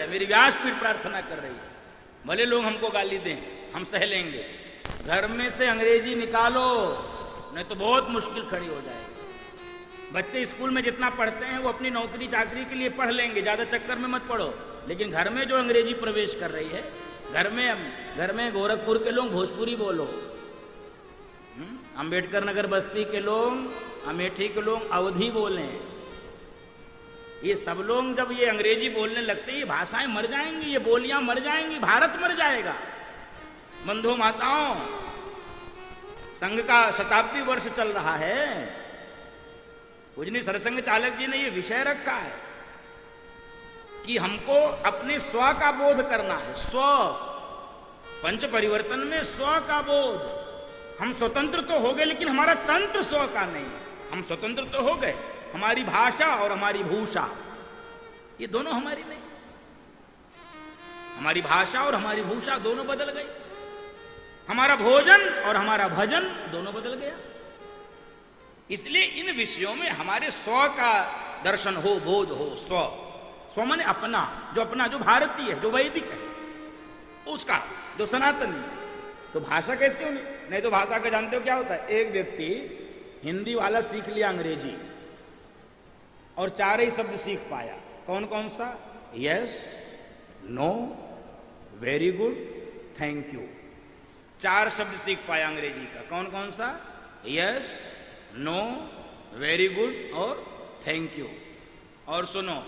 जाए। मेरी व्यासपीठ प्रार्थना कर रही है, भले लोग हमको गाली दें, हम सह लेंगे। घर में से अंग्रेजी निकालो, नहीं तो बहुत मुश्किल खड़ी हो जाएगी। बच्चे स्कूल में जितना पढ़ते हैं वो अपनी नौकरी चाकरी के लिए पढ़ लेंगे, ज्यादा चक्कर में मत पढ़ो। लेकिन घर में जो अंग्रेजी प्रवेश कर रही है, घर में गोरखपुर के लोग भोजपुरी बोलो, अंबेडकर नगर बस्ती के लोग, अमेठी के लोग अवधी बोले। ये सब लोग जब ये अंग्रेजी बोलने लगते, ये भाषाएं मर जाएंगी, ये बोलियां मर जाएंगी, भारत मर जाएगा। बंधु माताओं, संघ का शताब्दी वर्ष चल रहा है। पूजनीय सरसंघ चालक जी ने ये विषय रखा है कि हमको अपने स्व का बोध करना है। स्व, पंच परिवर्तन में स्व का बोध। हम स्वतंत्र तो हो गए, लेकिन हमारा तंत्र स्व का नहीं। हम स्वतंत्र तो हो गए, हमारी भाषा और हमारी भूषा ये दोनों हमारी नहीं। हमारी भाषा और हमारी भूषा दोनों बदल गई। हमारा भोजन और हमारा भजन दोनों बदल गया। इसलिए इन विषयों में हमारे स्व का दर्शन हो, बोध हो। स्व माने अपना, जो भारतीय है, जो वैदिक है, उसका जो सनातनी है। तो भाषा कैसे होनी? नहीं तो भाषा का जानते हो क्या होता है? एक व्यक्ति हिंदी वाला सीख लिया अंग्रेजी और 4 ही शब्द सीख पाया। कौन कौन सा? Yes, no, very good, thank you. 4 शब्द सीख पाया अंग्रेजी का। कौन कौन सा? यस, नो, वेरी गुड और थैंक यू। और सुनो,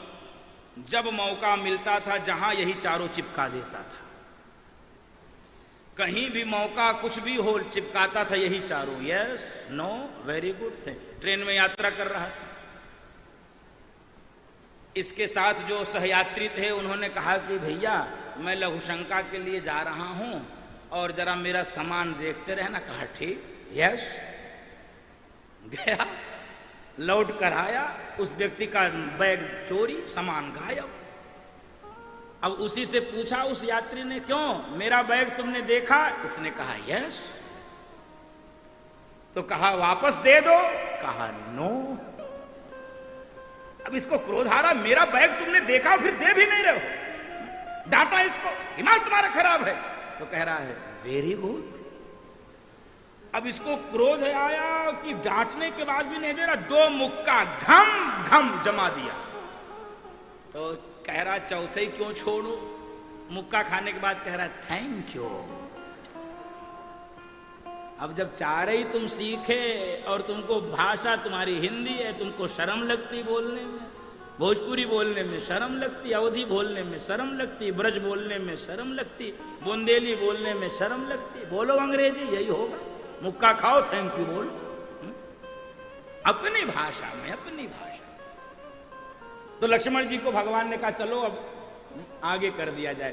जब मौका मिलता था जहां यही चारों चिपका देता था। कहीं भी मौका कुछ भी हो, चिपकाता था यही चारों, yes, no, very good, thank. Train में यात्रा कर रहा था, इसके साथ जो सहयात्री थे उन्होंने कहा कि भैया मैं लघुशंका के लिए जा रहा हूं और जरा मेरा सामान देखते रहना। कहा ठीक, यस। गया, लौट कर आया, उस व्यक्ति का बैग चोरी, सामान गायब। अब उसी से पूछा उस यात्री ने, क्यों, मेरा बैग तुमने देखा? इसने कहा यस। तो कहा वापस दे दो? कहा नो। अब इसको क्रोध आ रहा, मेरा बैग तुमने देखा फिर दे भी नहीं रहे हो। डांटा इसको, दिमाग तुम्हारा खराब है। तो कह रहा है वेरी गुड। अब इसको क्रोध आया कि डांटने के बाद भी नहीं दे रहा, 2 मुक्का घम घम जमा दिया। तो कह रहा चौथे क्यों छोड़ू? मुक्का खाने के बाद कह रहा थैंक यू। अब जब 4 ही तुम सीखे और तुमको भाषा तुम्हारी हिंदी है, तुमको शर्म लगती बोलने में, भोजपुरी बोलने में शर्म लगती, अवधी बोलने में शर्म लगती, ब्रज बोलने में शर्म लगती, बुंदेली बोलने में शर्म लगती, बोलो अंग्रेजी, यही होगा। मुक्का खाओ, थैंक यू बोलो अपनी भाषा में, अपनी भाषा। तो लक्ष्मण जी को भगवान ने कहा चलो अब आगे कर दिया जाए।